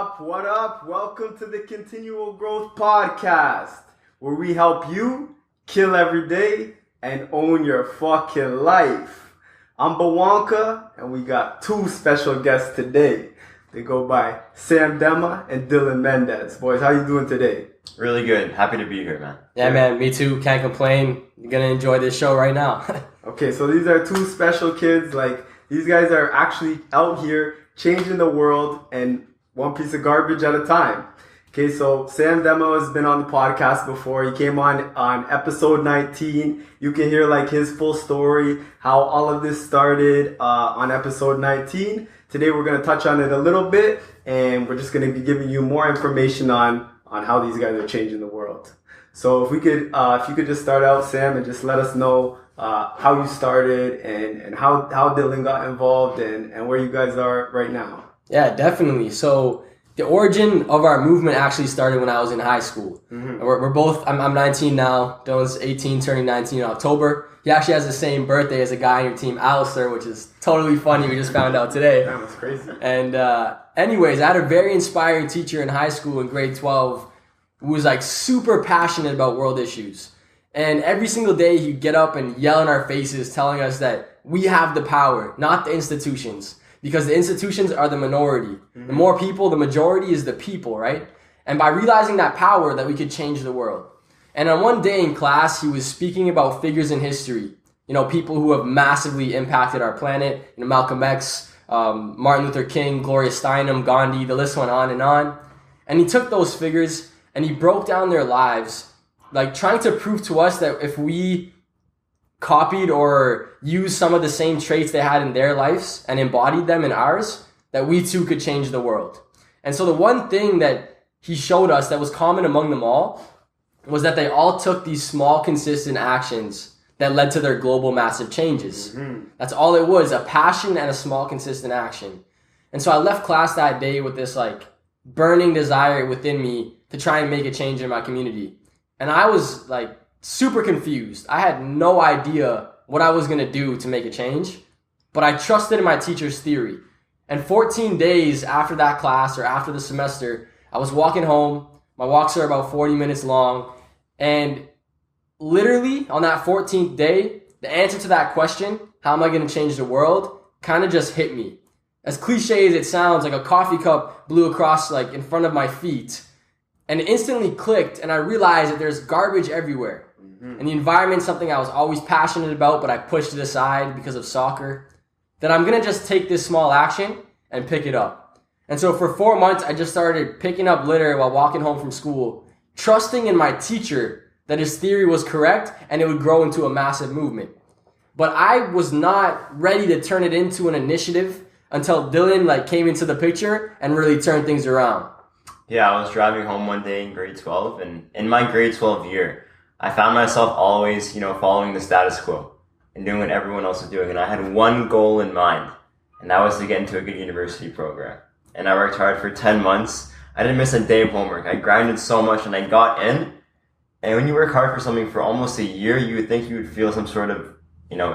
up? What up? Welcome to the Continual Growth podcast, where we help you kill every day and own your fucking life. I'm Bwanka, and we got two special guests today. They go by Sam Demma and Dillon Mendes. Boys, how you doing today? Really good. Happy to be here, man. Yeah, man. Me too. Can't complain. You're going to enjoy this show right now. Okay, so these are two special kids. These guys are actually out here changing the world and one piece of garbage at a time. Okay, so Sam Demma has been on the podcast before. He came on episode 19. You can hear his full story, how all of this started on episode 19. Today we're going to touch on it a little bit, and we're just going to be giving you more information on how these guys are changing the world. So if you could just start out, Sam, and just let us know how you started and how Dillon got involved and where you guys are right now. Yeah, definitely. So the origin of our movement actually started when I was in high school. Mm-hmm. We're both, I'm 19 now. Dillon's 18, turning 19 in October. He actually has the same birthday as a guy on your team, Alistair, which is totally funny. We just found out today. That was crazy. And anyways, I had a very inspiring teacher in high school in grade 12 who was super passionate about world issues. And every single day he'd get up and yell in our faces telling us that we have the power, not the institutions. Because the institutions are the minority. Mm-hmm. The more people, the majority is the people, right? And by realizing that power, that we could change the world. And on one day in class, he was speaking about figures in history. People who have massively impacted our planet. Malcolm X, Martin Luther King, Gloria Steinem, Gandhi, the list went on. And he took those figures and he broke down their lives, trying to prove to us that if we copied or used some of the same traits they had in their lives and embodied them in ours, that we too could change the world. And so the one thing that he showed us that was common among them all was that they all took these small, consistent actions that led to their global massive changes. Mm-hmm. That's all it was, a passion and a small, consistent action. And so I left class that day with this burning desire within me to try and make a change in my community. And I was super confused. I had no idea what I was going to do to make a change, but I trusted in my teacher's theory. And 14 days after that class or after the semester, I was walking home. My walks are about 40 minutes long. And literally on that 14th day, the answer to that question, how am I going to change the world, kind of just hit me. As cliche as it sounds, a coffee cup blew across in front of my feet. And it instantly clicked, and I realized that there's garbage everywhere. Mm-hmm. And the environment's something I was always passionate about, but I pushed it aside because of soccer. That I'm going to just take this small action and pick it up. And so for 4 months, I just started picking up litter while walking home from school, trusting in my teacher that his theory was correct and it would grow into a massive movement. But I was not ready to turn it into an initiative until Dillon came into the picture and really turned things around. Yeah, I was driving home one day in grade 12, and in my grade 12 year, I found myself always, following the status quo and doing what everyone else was doing. And I had one goal in mind, and that was to get into a good university program. And I worked hard for 10 months. I didn't miss a day of homework. I grinded so much, and I got in. And when you work hard for something for almost a year, you would think you would feel some sort of,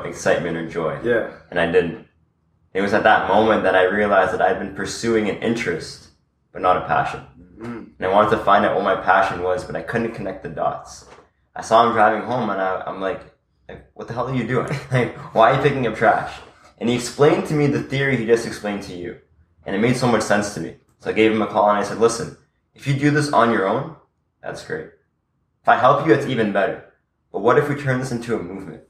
excitement or joy. Yeah. And I didn't. It was at that moment that I realized that I'd been pursuing an interest, but not a passion. And I wanted to find out what my passion was, but I couldn't connect the dots. I saw him driving home, and I'm like, what the hell are you doing? Why are you picking up trash? And he explained to me the theory he just explained to you. And it made so much sense to me. So I gave him a call, and I said, listen, if you do this on your own, that's great. If I help you, it's even better. But what if we turn this into a movement?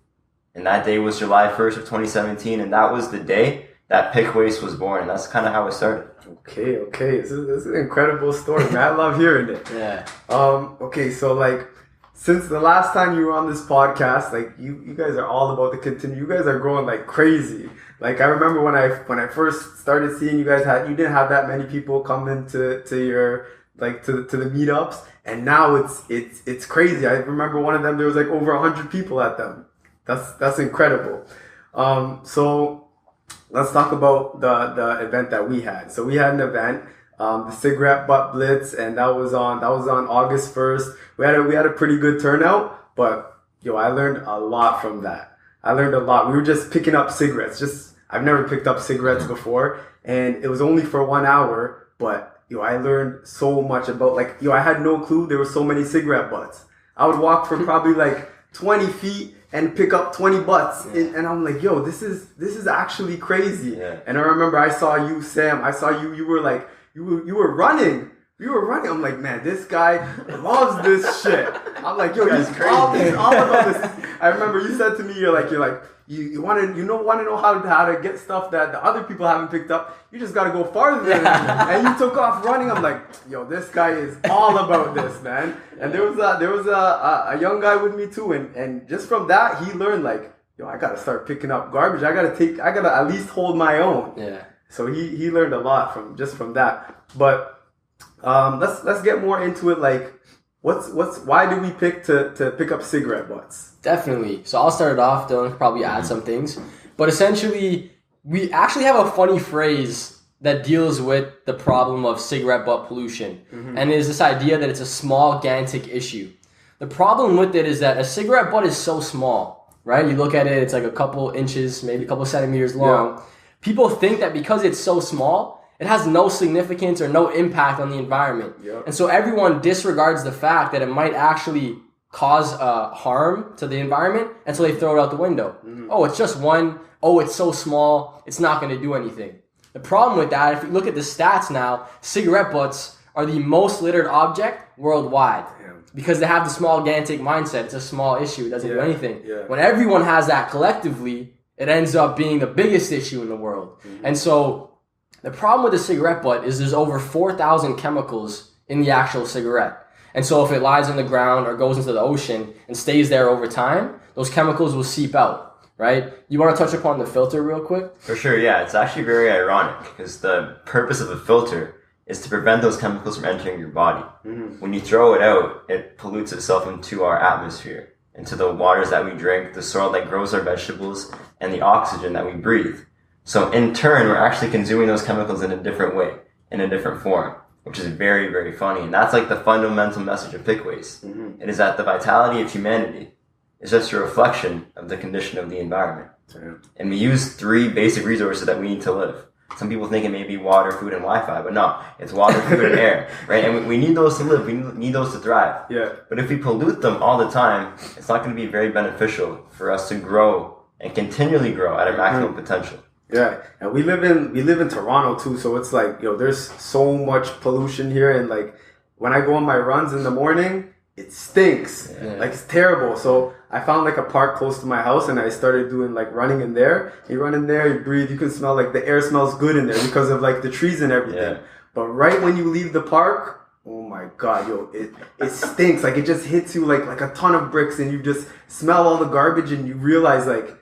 And that day was July 1st of 2017, and that was the day that PickWaste was born, and that's kind of how it started. Okay. This is an incredible story, man. I love hearing it. Yeah. Okay, so since the last time you were on this podcast, you guys are all about to continue. You guys are growing like crazy. I remember when I first started seeing you guys you didn't have that many people coming to your to the meetups, and now it's crazy. I remember one of them, there was over 100 people at them. That's incredible. So let's talk about the event that we had. So we had an event, the Cigarette Butt Blitz, and that was on August 1st. We had a pretty good turnout, but I learned a lot from that. I learned a lot. We were just picking up cigarettes. I've never picked up cigarettes before, and it was only for 1 hour, but I learned so much about like, I had no clue there were so many cigarette butts. I would walk for probably like 20 feet and pick up 20 butts. And I'm like, this is actually crazy. Yeah. And I remember I saw you, Sam, you were like, you were running. You were running. I'm like, man, this guy loves this shit. I'm like, he's all about this. I remember you said to me, you want to know how to get stuff that the other people haven't picked up. You just got to go farther than them. And you took off running. I'm like, this guy is all about this, man. And there was a young guy with me too, and just from that he learned like, I got to start picking up garbage. I got to at least hold my own. Yeah. So he learned a lot from that. But let's get more into it. Like, why do we pick to pick up cigarette butts? Definitely. So I'll start it off. Dylan could probably add some things, but essentially, we actually have a funny phrase that deals with the problem of cigarette butt pollution, and it is this idea that it's a small, gigantic issue. The problem with it is that a cigarette butt is so small, right? You look at it, it's like a couple inches, maybe a couple centimeters long. Yeah. People think that because it's so small, it has no significance or no impact on the environment. Yep. And so everyone disregards the fact that it might actually cause harm to the environment, and so they throw it out the window. Oh, it's just one. Oh, it's so small, it's not going to do anything. The problem with that, if you look at the stats now, cigarette butts are the most littered object worldwide. Because they have the small, gigantic mindset. It's a small issue. It doesn't do anything. Yeah. When everyone has that collectively, it ends up being the biggest issue in the world. And so the problem with the cigarette butt is there's over 4,000 chemicals in the actual cigarette. And so if it lies on the ground or goes into the ocean and stays there over time, those chemicals will seep out, right? You want to touch upon the filter real quick? For sure, yeah. It's actually very ironic because the purpose of a filter is to prevent those chemicals from entering your body. When you throw it out, it pollutes itself into our atmosphere, into the waters that we drink, the soil that grows our vegetables, and the oxygen that we breathe. So in turn, we're actually consuming those chemicals in a different way, in a different form, which is very, very funny. And that's like the fundamental message of PickWaste. It is that the vitality of humanity is just a reflection of the condition of the environment. And we use 3 basic resources that we need to live. Some people think it may be water, food, and Wi-Fi, but no, it's water, food, and air, right? And we need those to live. We need those to thrive. Yeah. But if we pollute them all the time, it's not going to be very beneficial for us to grow and continually grow at our maximum potential. Yeah, and we live in Toronto too, so it's like, there's so much pollution here, and like when I go on my runs in the morning, it stinks. Like it's terrible. So I found like a park close to my house, and I started doing like running in there. You run in there, you breathe, you can smell like the air smells good in there because of like the trees and everything. Yeah. But right when you leave the park, oh my God, it stinks. Like it just hits you like a ton of bricks, and you just smell all the garbage, and you realize like,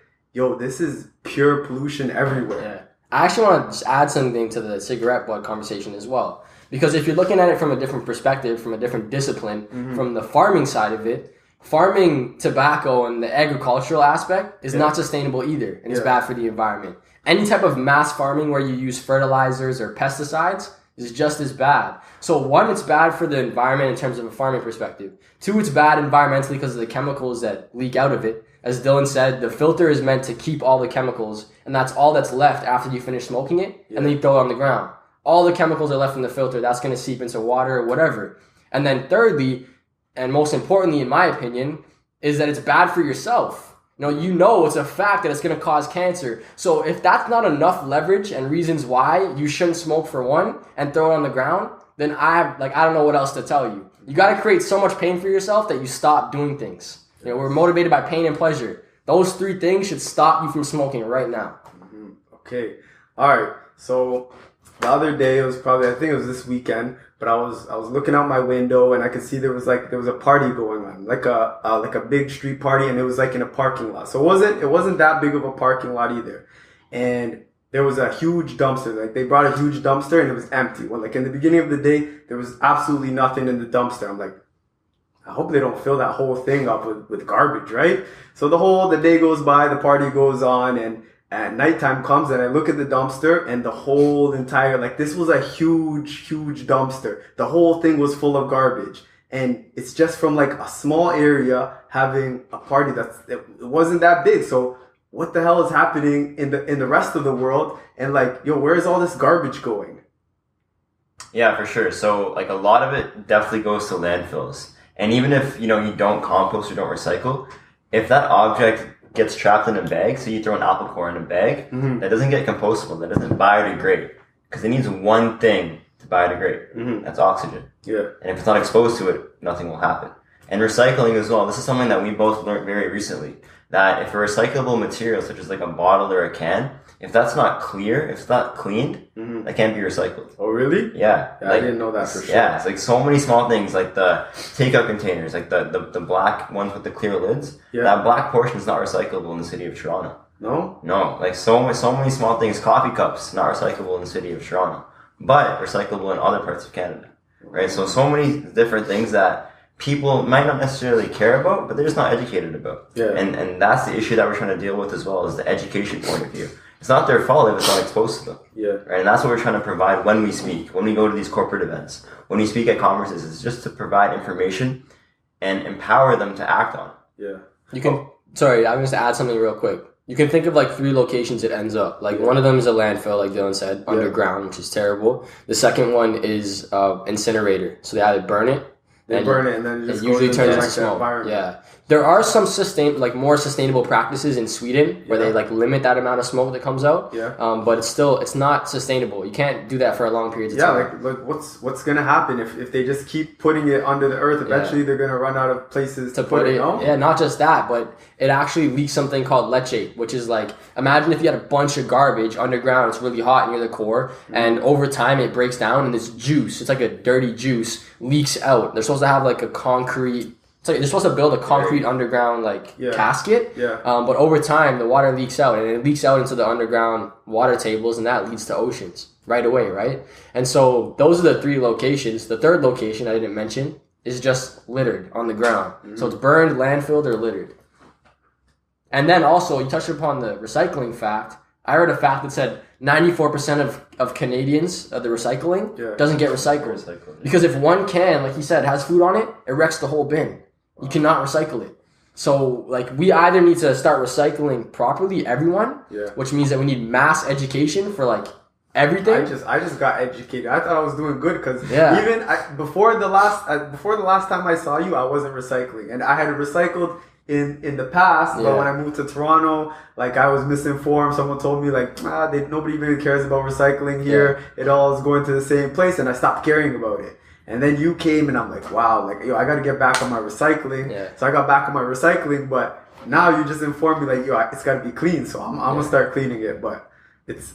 this is pure pollution everywhere. Yeah. I actually want to just add something to the cigarette butt conversation as well. Because if you're looking at it from a different perspective, from a different discipline, from the farming side of it, farming tobacco and the agricultural aspect is not sustainable either, and it's bad for the environment. Any type of mass farming where you use fertilizers or pesticides is just as bad. So 1, it's bad for the environment in terms of a farming perspective. 2, it's bad environmentally because of the chemicals that leak out of it. As Dillon said, the filter is meant to keep all the chemicals, and that's all that's left after you finish smoking it, and then you throw it on the ground. All the chemicals are left in the filter. That's going to seep into water or whatever. And then thirdly, and most importantly, in my opinion, is that it's bad for yourself. It's a fact that it's going to cause cancer. So if that's not enough leverage and reasons why you shouldn't smoke for 1 and throw it on the ground, then I don't know what else to tell you. You got to create so much pain for yourself that you stop doing things. We're motivated by pain and pleasure. Those 3 things should stop you from smoking right now. Okay. All right. So the other day, I think it was this weekend, but I was looking out my window, and I could see there was a party going on, like a big street party, and it was like in a parking lot. So it wasn't that big of a parking lot either. And there was a huge dumpster. Like they brought a huge dumpster, and it was empty. Well, like in the beginning of the day, there was absolutely nothing in the dumpster. I'm like, I hope they don't fill that whole thing up with garbage, right? So the day goes by, the party goes on, and at nighttime comes, and I look at the dumpster, and the whole entire, this was a huge, huge dumpster. The whole thing was full of garbage. And it's just from a small area having a party it wasn't that big. So what the hell is happening in the rest of the world? And where is all this garbage going? Yeah, for sure. So like a lot of it definitely goes to landfills. And even if, you don't compost or don't recycle, if that object gets trapped in a bag, so you throw an apple core in a bag, that doesn't get compostable, that doesn't biodegrade. Because it needs one thing to biodegrade. That's oxygen. Yeah. And if it's not exposed to it, nothing will happen. And recycling as well. This is something that we both learned very recently. That if a recyclable material, such as like a bottle or a can, if that's not clear, if it's not cleaned, that can't be recycled. Oh, really? Yeah. I didn't know that for sure. Yeah, it's like so many small things, like the takeout containers, like the black ones with the clear lids. Yeah. That black portion is not recyclable in the city of Toronto. No? No, like so many small things. Coffee cups, not recyclable in the city of Toronto, but recyclable in other parts of Canada. Right? So many different things that people might not necessarily care about, but they're just not educated about. Yeah. And that's the issue that we're trying to deal with as well, is the education point of view. It's not their fault if it's not exposed to them. Yeah. Right? And that's what we're trying to provide when we speak, when we go to these corporate events, when we speak at conferences. It's just to provide information and empower them to act on it. Yeah. You can, sorry, I'm just to add something real quick. You can think of like 3 locations it ends up. Like one of them is a landfill, like Dillon said, underground, which is terrible. The second one is incinerator. So they either burn it. They burn it and then it just usually goes turns into into smoke. environment. Yeah. There are some more sustainable practices in Sweden where they like limit that amount of smoke that comes out. Yeah. But it's not sustainable. You can't do that for a long period of time. Yeah, like what's gonna happen if they just keep putting it under the earth? Eventually, they're gonna run out of places to put it. No? Yeah, not just that, but it actually leaks something called leachate, which is like, imagine if you had a bunch of garbage underground. It's really hot near the core, and over time it breaks down, and this juice, it's like a dirty juice, leaks out. They're supposed to have like a concrete. It's like they're supposed to build a concrete underground casket. Yeah. But over time, the water leaks out, and it leaks out into the underground water tables, and that leads to oceans right away, right? And so those are the 3 locations. The third location I didn't mention is just littered on the ground. So it's burned, landfilled, or littered. And then also, you touched upon the recycling fact. I heard a fact that said 94% of Canadians, of the recycling, doesn't get recycled. Because if one can, like he said, has food on it, it wrecks the whole bin. You cannot recycle it. So, like, we either need to start recycling properly, everyone, which means that we need mass education for, like, everything. I just got educated. I thought I was doing good because even before the last time I saw you, I wasn't recycling, and I had recycled in the past. But when I moved to Toronto, like, I was misinformed. Someone told me like, nobody even cares about recycling here. It all is going to the same place, and I stopped caring about it. And then you came, and I'm like, wow, like, I got to get back on my recycling. So I got back on my recycling, but now you just informed me like, it's got to be clean. So I'm gonna start cleaning it, but.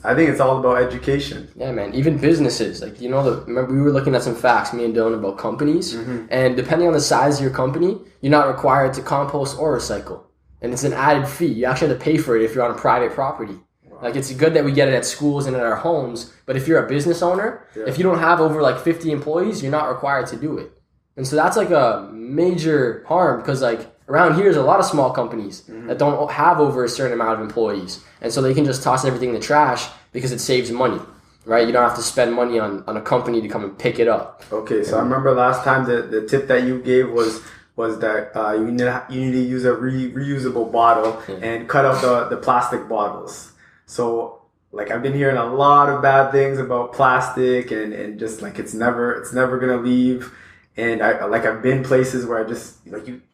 I think it's all about education. Yeah, man. Even businesses, like, remember we were looking at some facts, me and Dillon, about companies, and depending on the size of your company, you're not required to compost or recycle, and it's an added fee. You actually have to pay for it if you're on a private property. Wow. Like, it's good that we get it at schools and at our homes, but if you're a business owner, if you don't have over like 50 employees, you're not required to do it, and so that's like a major harm because like. Around here, there's a lot of small companies that don't have over a certain amount of employees. And so they can just toss everything in the trash because it saves money, right? You don't have to spend money on a company to come and pick it up. Okay, so I remember last time the tip that you gave was that you need to use a reusable bottle and cut out the plastic bottles. So, like, I've been hearing a lot of bad things about plastic and just, like, it's never going to leave. And I've been places where I just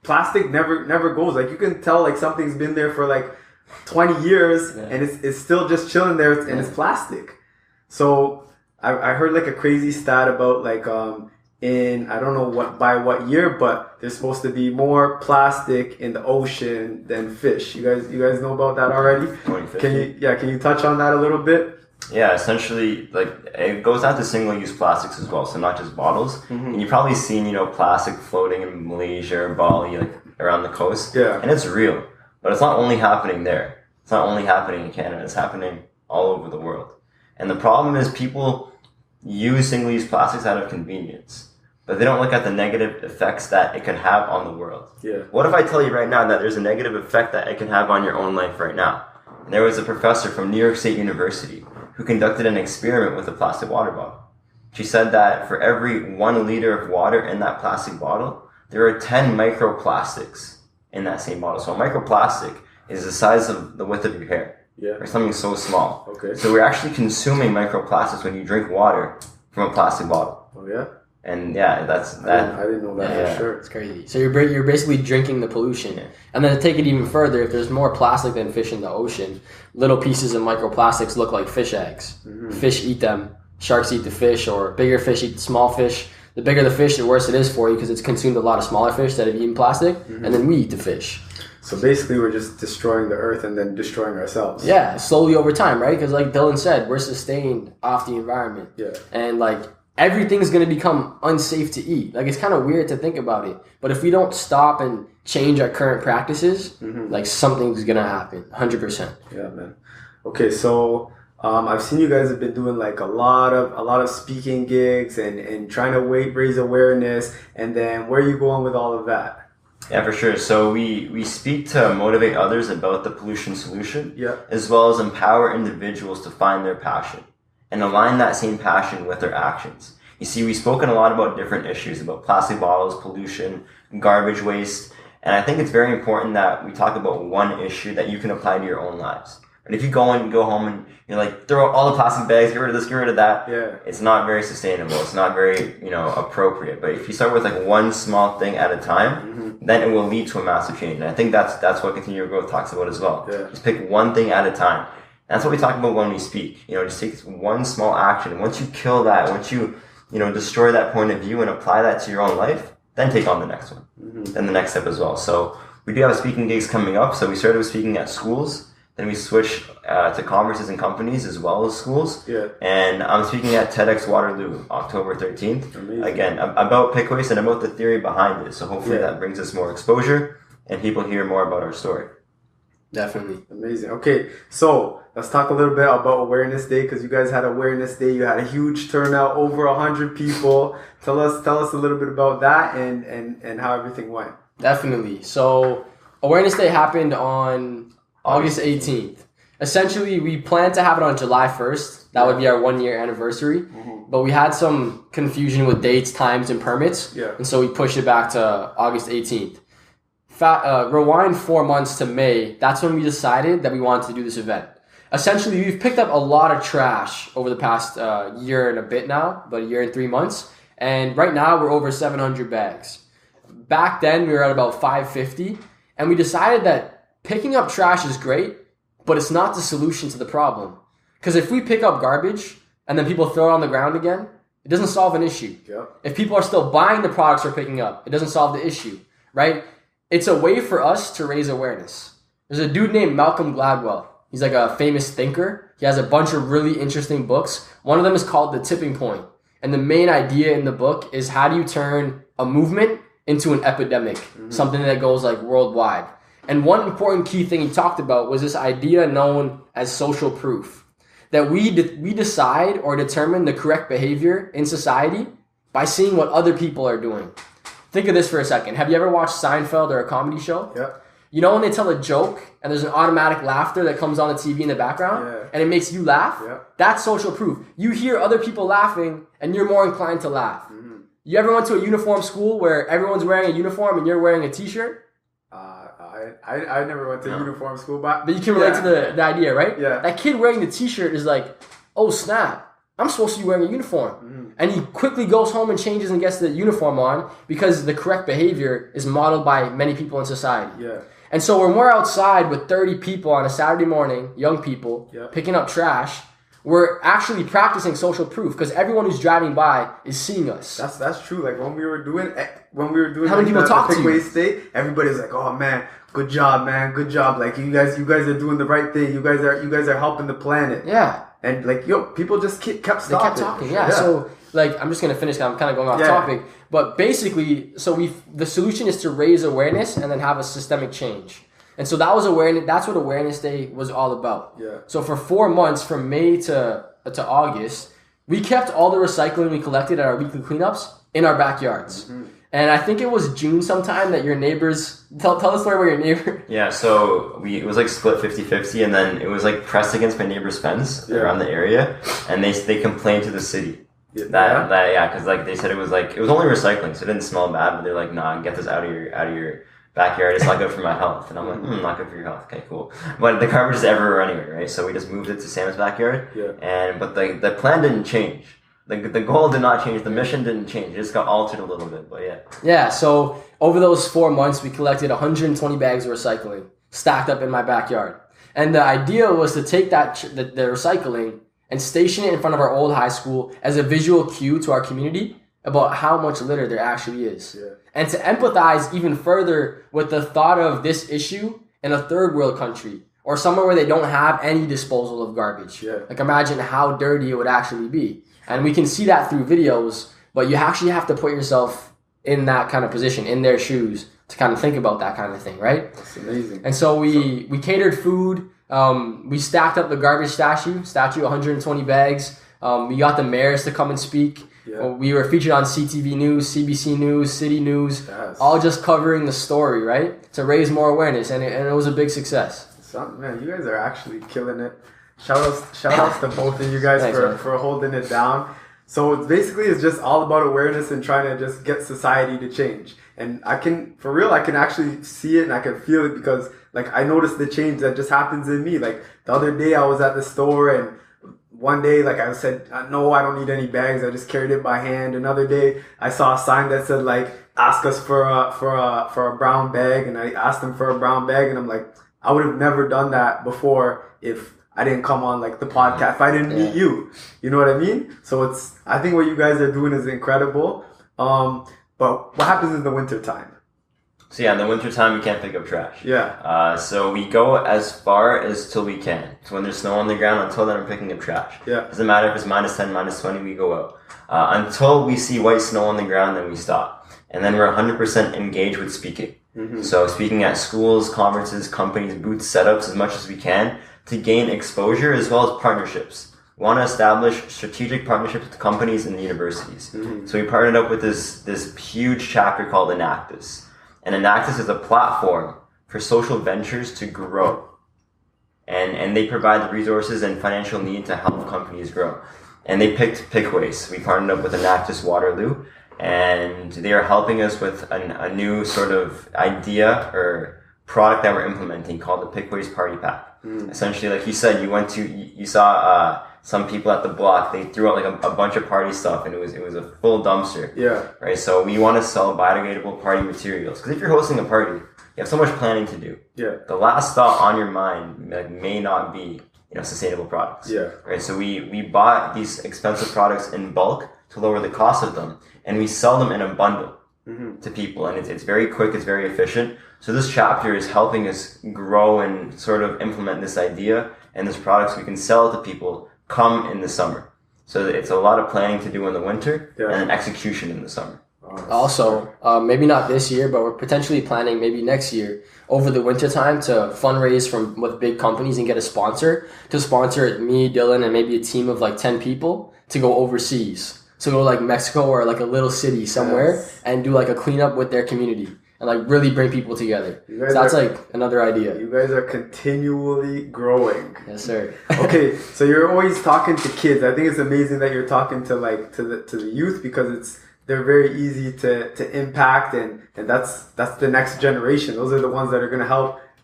plastic never goes. Like, you can tell like something's been there for like 20 years and it's still just chilling there and it's plastic. So I heard like a crazy stat about like in I don't know by what year, but there's supposed to be more plastic in the ocean than fish. You guys know about that already? 2050. Can you touch on that a little bit? Yeah, essentially, like, it goes down to single-use plastics as well, so not just bottles. And you've probably seen, plastic floating in Malaysia or Bali, like, around the coast. Yeah. And it's real. But it's not only happening there. It's not only happening in Canada. It's happening all over the world. And the problem is people use single-use plastics out of convenience. But they don't look at the negative effects that it can have on the world. Yeah. What if I tell you right now that there's a negative effect that it can have on your own life right now? And there was a professor from New York State University who conducted an experiment with a plastic water bottle. She said that for every 1 liter of water in that plastic bottle, there are 10 microplastics in that same bottle. So a microplastic is the size of the width of your hair. Yeah. Or something so small. Okay. So we're actually consuming microplastics when you drink water from a plastic bottle. Oh yeah. And yeah, I didn't know that for sure. It's crazy. So you're basically drinking the pollution. Yeah. And then to take it even further, if there's more plastic than fish in the ocean, little pieces of microplastics look like fish eggs. Fish eat them. Sharks eat the fish, or bigger fish eat the small fish. The bigger the fish, the worse it is for you because it's consumed a lot of smaller fish that have eaten plastic, and then we eat the fish. So basically, we're just destroying the earth and then destroying ourselves. Yeah, slowly over time, right? Because like Dillon said, we're sustained off the environment. Yeah. And like everything's going to become unsafe to eat. Like it's kind of weird to think about it. But if we don't stop and change our current practices, like something's going to happen. 100%. Yeah, man. Okay, so I've seen you guys have been doing like a lot of speaking gigs and trying to raise awareness. And then where are you going with all of that? Yeah, for sure. So we speak to motivate others about the pollution solution, as well as empower individuals to find their passion and align that same passion with their actions. You see, we've spoken a lot about different issues, about plastic bottles, pollution, garbage waste, and I think it's very important that we talk about one issue that you can apply to your own lives. And if you go home and you're like, throw out all the plastic bags, get rid of this, get rid of that, it's not very sustainable. It's not very, appropriate. But if you start with like one small thing at a time, then it will lead to a massive change. And I think that's what Continual Growth talks about as well. Yeah. Just pick one thing at a time. That's what we talk about when we speak. Just take one small action. And once you kill that, once you, destroy that point of view and apply that to your own life, then take on the next one. Then the next step as well. So we do have speaking gigs coming up. So we started with speaking at schools. Then we switched to conferences and companies as well as schools. Yeah. And I'm speaking at TEDx Waterloo, October 13th. Amazing. Again, about PickWaste and about the theory behind it. So hopefully that brings us more exposure and people hear more about our story. Definitely. Amazing. Okay, so let's talk a little bit about Awareness Day, because you guys had Awareness Day. You had a huge turnout, over 100 people. Tell us a little bit about that and how everything went. Definitely. So Awareness Day happened on August 18th. Essentially, we planned to have it on July 1st. That would be our 1 year anniversary. But we had some confusion with dates, times, and permits. Yeah. And so we pushed it back to August 18th. Rewind 4 months to May. That's when we decided that we wanted to do this event. Essentially, we've picked up a lot of trash over the past year and a bit now, about a year and 3 months. And right now, we're over 700 bags. Back then, we were at about 550. And we decided that picking up trash is great, but it's not the solution to the problem. Because if we pick up garbage and then people throw it on the ground again, it doesn't solve an issue. Yep. If people are still buying the products we're picking up, it doesn't solve the issue, right? It's a way for us to raise awareness. There's a dude named Malcolm Gladwell. He's like a famous thinker. He has a bunch of really interesting books. One of them is called The Tipping Point. And the main idea in the book is how do you turn a movement into an epidemic, something that goes like worldwide. And one important key thing he talked about was this idea known as social proof. That we decide or determine the correct behavior in society by seeing what other people are doing. Think of this for a second. Have you ever watched Seinfeld or a comedy show? Yeah. You know when they tell a joke and there's an automatic laughter that comes on the TV in the background and it makes you laugh? Yeah. That's social proof. You hear other people laughing and you're more inclined to laugh. You ever went to a uniform school where everyone's wearing a uniform and you're wearing a t-shirt? I never went to uniform school, but you can relate to the idea, right? Yeah. That kid wearing the t-shirt is like, oh snap, I'm supposed to be wearing a uniform. And he quickly goes home and changes and gets the uniform on because the correct behavior is modeled by many people in society. Yeah. And so when we're outside with 30 people on a Saturday morning, young people, picking up trash, we're actually practicing social proof because everyone who's driving by is seeing us. That's true. Like when we were doing how many people talk to you? PickWaste Day, everybody's like, "Oh man, good job, man, good job! Like you guys are doing the right thing. You guys are helping the planet." Yeah. And like people just kept stopping. They kept talking. Yeah. So like I'm just gonna finish. I'm kind of going off topic, but basically, the solution is to raise awareness and then have a systemic change. And so that was awareness. That's what Awareness Day was all about. Yeah. So for 4 months, from May to August, we kept all the recycling we collected at our weekly cleanups in our backyards. And I think it was June sometime that your neighbors... Tell the story about your neighbor. Yeah, so it was like split 50-50, and then it was like pressed against my neighbor's fence around the area, and they complained to the city. Because like they said it was only recycling, so it didn't smell bad, but they're like, nah, get this out of your backyard, it's not good for my health. And I'm like, not good for your health. Okay, cool. But the garbage is everywhere anyway, right? So we just moved it to Sam's backyard. Yeah. But the plan didn't change. the goal did not change. The mission didn't change. It just got altered a little bit. But yeah. Yeah. So over those 4 months, we collected 120 bags of recycling stacked up in my backyard. And the idea was to take the recycling and station it in front of our old high school as a visual cue to our community about how much litter there actually is. Yeah. And to empathize even further with the thought of this issue in a third world country or somewhere where they don't have any disposal of garbage. Yeah. Like imagine how dirty it would actually be. And we can see that through videos, but you actually have to put yourself in that kind of position, in their shoes, to kind of think about that kind of thing, right? That's amazing. And so we catered food. We stacked up the garbage statue, 120 bags. We got the mayors to come and speak. Yeah. We were featured on CTV News, CBC News, City News, yes. All just covering the story, right? To raise more awareness, and it was a big success. Man, you guys are actually killing it. Shout outs to both of you guys. Thanks, for holding it down. So it's just all about awareness and trying to just get society to change. And I can actually see it and I can feel it because like I noticed the change that just happens in me. Like the other day I was at the store and one day like I said, no, I don't need any bags. I just carried it by hand. Another day I saw a sign that said like, ask us for a brown bag. And I asked them for a brown bag and I'm like, I would have never done that before if I didn't come on like the podcast, if I didn't meet you. You know what I mean? So I think what you guys are doing is incredible. But what happens in the wintertime? So yeah, in the wintertime, we can't pick up trash. Yeah. So we go as far as till we can. So when there's snow on the ground, until then, we're picking up trash. Yeah. Doesn't matter if it's -10, -20, we go out. Until we see white snow on the ground, then we stop. And then we're 100% engaged with speaking. Mm-hmm. So speaking at schools, conferences, companies, booth setups as much as we can to gain exposure as well as partnerships. We want to establish strategic partnerships with companies and universities. Mm-hmm. So we partnered up with this huge chapter called Enactus. And Enactus is a platform for social ventures to grow. And they provide the resources and financial need to help companies grow. And they picked PickWaste. We partnered up with Enactus Waterloo. And they are helping us with a new sort of idea or product that we're implementing called the PickWaste Party Pack. Mm. Essentially, like you said, you saw some people at the block, they threw out like a bunch of party stuff and it was a full dumpster. Yeah. Right. So we want to sell biodegradable party materials because if you're hosting a party, you have so much planning to do. Yeah. The last thought on your mind may not be sustainable products. Yeah. Right. So we bought these expensive products in bulk to lower the cost of them, and we sell them in a bundle to people, and it's very quick, it's very efficient. So this chapter is helping us grow and sort of implement this idea and this product so we can sell it to people come in the summer. So it's a lot of planning to do in the winter and then execution in the summer. Also, maybe not this year, but we're potentially planning maybe next year over the winter time to fundraise with big companies and get a sponsor to sponsor me, Dillon, and maybe a team of like 10 people to go overseas. So go like Mexico or like a little city somewhere and do like a cleanup with their community and like really bring people together. So that's like another idea. You guys are continually growing. Yes, sir. Okay, so you're always talking to kids. I think it's amazing that you're talking to the youth because they're very easy to impact and that's the next generation. Those are the ones that are going to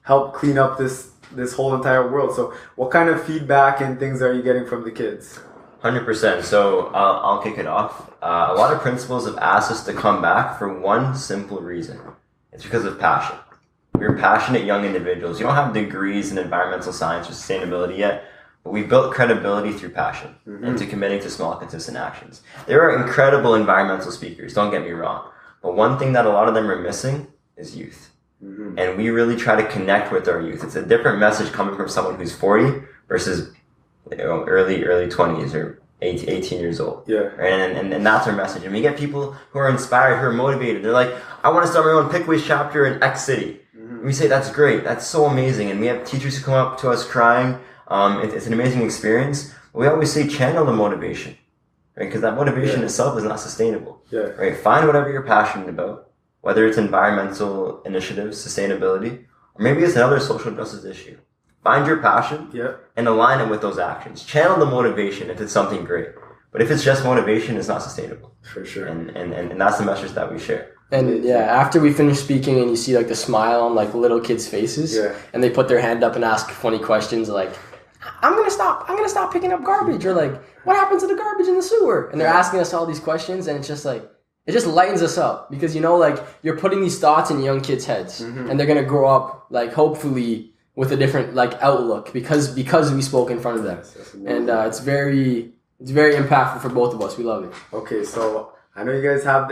help clean up this whole entire world. So what kind of feedback and things are you getting from the kids? 100%. So I'll kick it off. A lot of principals have asked us to come back for one simple reason. It's because of passion. We're passionate young individuals. You don't have degrees in environmental science or sustainability yet, but we built credibility through passion and to committing to small, consistent actions. There are incredible environmental speakers, don't get me wrong. But one thing that a lot of them are missing is youth. Mm-hmm. And we really try to connect with our youth. It's a different message coming from someone who's 40 versus early 20s or 18 years old. Yeah. Right? And that's our message. And we get people who are inspired, who are motivated. They're like, I want to start my own PickWaste chapter in X city. Mm-hmm. And we say, that's great. That's so amazing. And we have teachers who come up to us crying. It's an amazing experience. But we always say, channel the motivation. Right? Because that motivation itself is not sustainable. Yeah. Right? Find whatever you're passionate about, whether it's environmental initiatives, sustainability, or maybe it's another social justice issue. Find your passion and align it with those actions. Channel the motivation if it's something great. But if it's just motivation, it's not sustainable. For sure. And that's the message that we share. And after we finish speaking and you see like the smile on like little kids' faces and they put their hand up and ask funny questions like, I'm gonna stop picking up garbage, or like, what happened to the garbage in the sewer? And they're asking us all these questions, and it's just like, it just lightens us up, because like you're putting these thoughts in young kids' heads, and they're gonna grow up like hopefully with a different like outlook because we spoke in front of them, and it's very impactful for both of us. We love it. Okay, so I know you guys have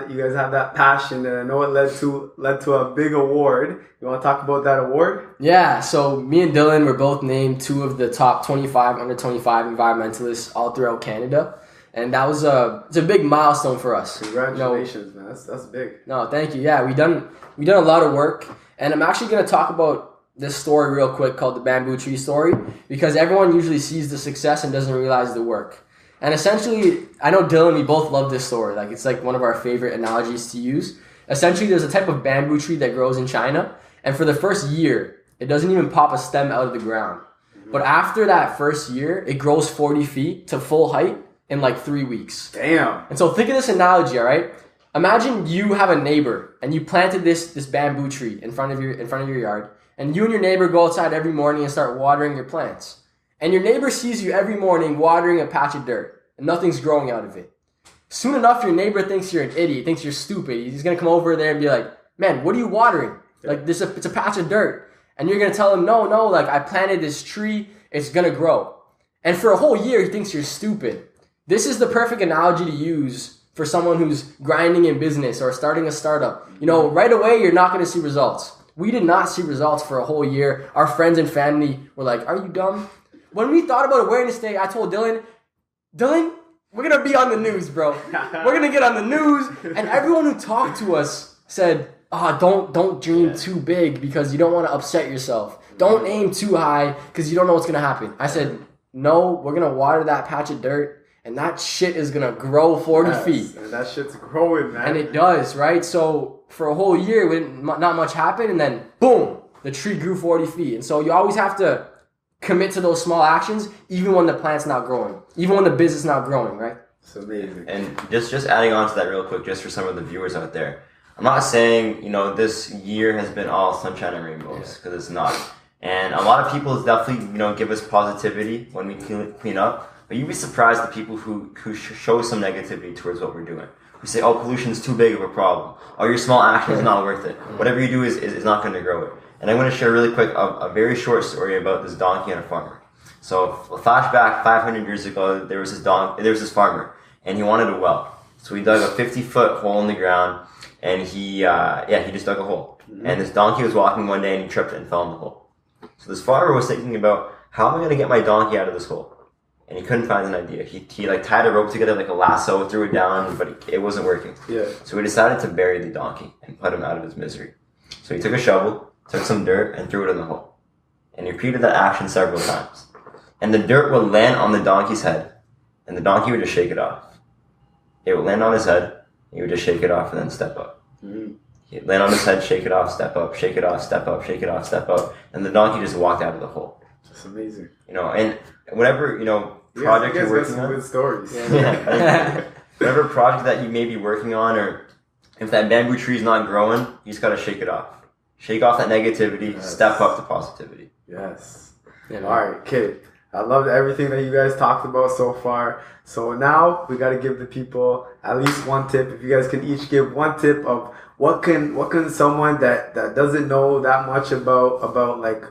that passion, and I know it led to a big award. You want to talk about that award? Yeah, so me and Dillon were both named 2 of the top 25 under 25 environmentalists all throughout Canada, and that was it's a big milestone for us. Congratulations, man! That's big. No, thank you. Yeah, we done a lot of work, and I'm actually gonna talk about this story real quick called the bamboo tree story, because everyone usually sees the success and doesn't realize the work. And essentially, I know Dillon, we both love this story. Like, it's like one of our favorite analogies to use. Essentially, there's a type of bamboo tree that grows in China, and for the first year, it doesn't even pop a stem out of the ground. But after that first year, it grows 40 feet to full height in like 3 weeks. Damn. And so think of this analogy, all right? Imagine you have a neighbor, and you planted this bamboo tree in front of your yard, and you and your neighbor go outside every morning and start watering your plants. And your neighbor sees you every morning watering a patch of dirt, and nothing's growing out of it. Soon enough, your neighbor thinks you're an idiot, thinks you're stupid. He's going to come over there and be like, man, what are you watering? Like, it's a patch of dirt. And you're going to tell him, no, like, I planted this tree, it's going to grow. And for a whole year, he thinks you're stupid. This is the perfect analogy to use for someone who's grinding in business or starting a startup. Right away, you're not going to see results. We did not see results for a whole year. Our friends and family were like, are you dumb? When we thought about Awareness Day, I told Dillon, we're going to be on the news, bro. We're going to get on the news. And everyone who talked to us said, don't dream too big because you don't want to upset yourself. Don't aim too high because you don't know what's going to happen. I said, no, we're going to water that patch of dirt, and that shit is going to grow 40 feet. And that shit's growing, man. And it does, right? So for a whole year, not much happened, and then boom, the tree grew 40 feet. And so you always have to commit to those small actions, even when the plant's not growing, even when the business is not growing, right? It's amazing. And just adding on to that real quick, just for some of the viewers out there, I'm not saying, this year has been all sunshine and rainbows, because it's not. And a lot of people definitely, give us positivity when we clean up, but you'd be surprised the people who show some negativity towards what we're doing. We say, oh, pollution's too big of a problem. Oh, your small action is not worth it. Whatever you do is not going to grow it. And I'm going to share really quick a very short story about this donkey and a farmer. So, flashback 500 years ago, there was this farmer, and he wanted a well. So he dug a 50-foot hole in the ground, and he just dug a hole. Mm-hmm. And this donkey was walking one day, and he tripped and fell in the hole. So this farmer was thinking about, how am I going to get my donkey out of this hole? And he couldn't find an idea. He tied a rope together like a lasso, threw it down, but it wasn't working. Yeah. So he decided to bury the donkey and put him out of his misery. So he took a shovel, took some dirt, and threw it in the hole. And he repeated that action several times. And the dirt would land on the donkey's head, and the donkey would just shake it off. It would land on his head, he would just shake it off and then step up. Mm-hmm. He'd land on his head, shake it off, step up, shake it off, step up, shake it off, step up, and the donkey just walked out of the hole. That's amazing. And whatever, project you're working on. Good stories. Yeah. Whatever project that you may be working on, or if that bamboo tree is not growing, you just got to shake it off. Shake off that negativity, step up to positivity. Yes. Yeah, all right, kid. I loved everything that you guys talked about so far. So now we got to give the people at least one tip. If you guys can each give one tip of what can someone that doesn't know that much about like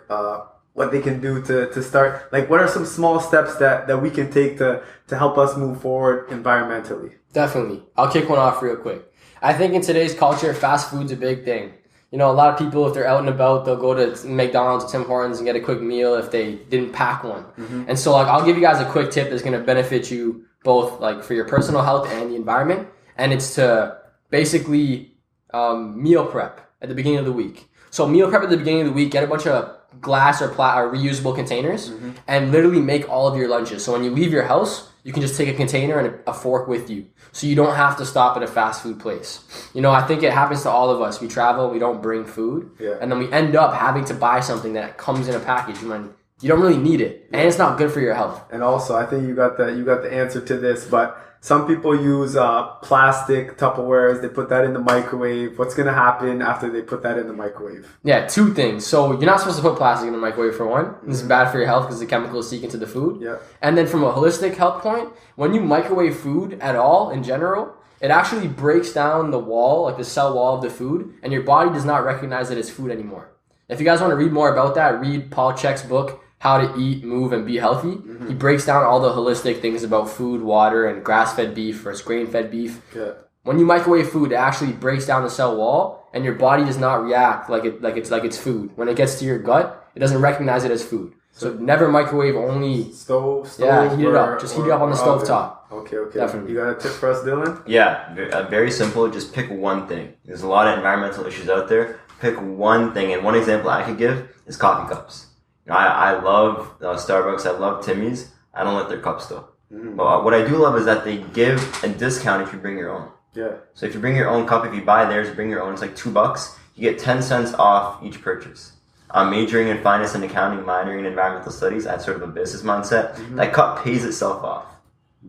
what they can do to start, like what are some small steps that we can take to help us move forward environmentally? Definitely. I'll kick one off real quick. I think in today's culture, fast food's a big thing. A lot of people, if they're out and about, they'll go to McDonald's or Tim Hortons and get a quick meal if they didn't pack one. Mm-hmm. And so, I'll give you guys a quick tip that's going to benefit you both, for your personal health and the environment. And it's to basically meal prep at the beginning of the week. So, meal prep at the beginning of the week, get a bunch of glass or reusable containers, mm-hmm. and literally make all of your lunches. So, when you leave your house, you can just take a container and a fork with you. So you don't have to stop at a fast food place. I think it happens to all of us. We travel, we don't bring food, and then we end up having to buy something that comes in a package when you don't really need it, and it's not good for your health. And also, I think you got the answer to this, but Some people use plastic Tupperwares. They put that in the microwave. What's going to happen after they put that in the microwave? Yeah, two things. So you're not supposed to put plastic in the microwave for one. This is bad for your health because the chemicals seep into the food. Yeah. And then from a holistic health point, when you microwave food at all in general, it actually breaks down the wall, like the cell wall of the food, and your body does not recognize it as food anymore. If you guys want to read more about that, read Paul Chek's book, How to Eat, Move, and Be Healthy. He breaks down all the holistic things about food, water, and grass-fed beef versus grain-fed beef. Yeah. When you microwave food, it actually breaks down the cell wall, and your body does not react like it's food. When it gets to your gut, it doesn't recognize it as food. So never microwave, only stove. Yeah, heat it up. Just heat it up on the stove top. Okay. Definitely. You got a tip for us, Dillon? Yeah, very simple. Just pick one thing. There's a lot of environmental issues out there. Pick one thing, and one example I could give is coffee cups. I love Starbucks. I love Timmy's. I don't like their cups though. But what I do love is that they give a discount if you bring your own. Yeah. So if you bring your own cup, if you buy theirs, you bring your own. It's like $2. You get 10 cents off each purchase. I'm majoring in finance and accounting, minoring in environmental studies. I had sort of a business mindset. That cup pays itself off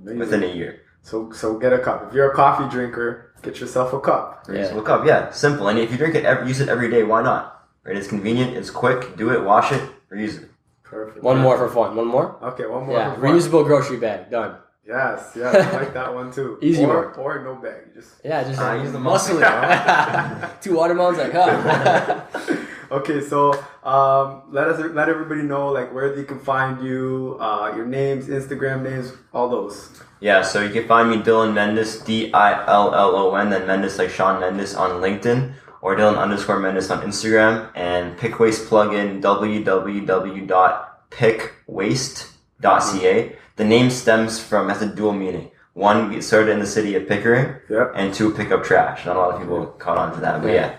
within a year. So get a cup. If you're a coffee drinker, get yourself a cup. Reusable cup, yeah, simple. And if you drink it, use it every day. Why not? Right? It's convenient. It's quick. Do it. Wash it. Reuse it. Perfect. One more for fun. One more? Okay, one more. Yeah, for fun. reusable grocery bag. Done. Yes, I like that one too. Easy or, one. Or no bag. Just use the muscle it. 2 watermelons, like, huh? Okay, so let everybody know like where they can find you, your names, Instagram names, all those. Yeah, so you can find me Dillon Mendes, Dillon, then Mendes like Sean Mendes on LinkedIn, or Dillon_Mendes on Instagram, and PickWaste plugin www.pickwaste.ca. The name has a dual meaning. One, we started in the city of Pickering, and 2, pick up trash. Not a lot of people caught on to that, but yeah.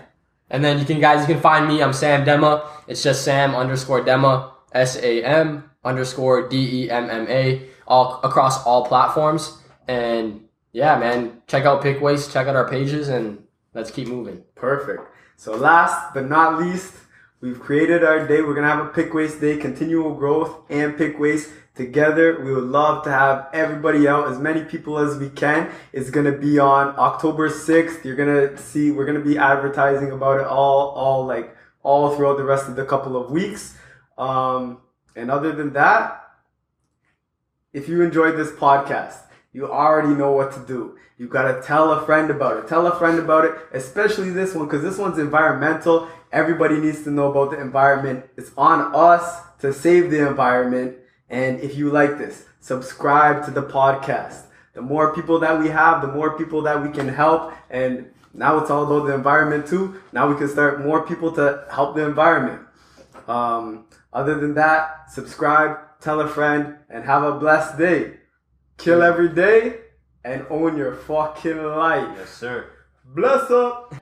And then you can find me. I'm Sam Demma. It's just Sam_Demma, SAM_DEMMA, all across all platforms. And yeah, man, check out PickWaste, check out our pages, and let's keep moving. Perfect. So last but not least, we've created our day. We're gonna have a PickWaste day, Continual Growth and PickWaste together. We would love to have everybody out, as many people as we can. It's gonna be on October 6th. You're gonna see, we're gonna be advertising about it all throughout the rest of the couple of weeks. And other than that, if you enjoyed this podcast, you already know what to do. You gotta tell a friend about it. Tell a friend about it, especially this one, because this one's environmental. Everybody needs to know about the environment. It's on us to save the environment. And if you like this, subscribe to the podcast. The more people that we have, the more people that we can help. And now it's all about the environment too. Now we can start more people to help the environment. Other than that, subscribe, tell a friend, and have a blessed day. Kill every day and own your fucking life. Yes, sir. Bless up.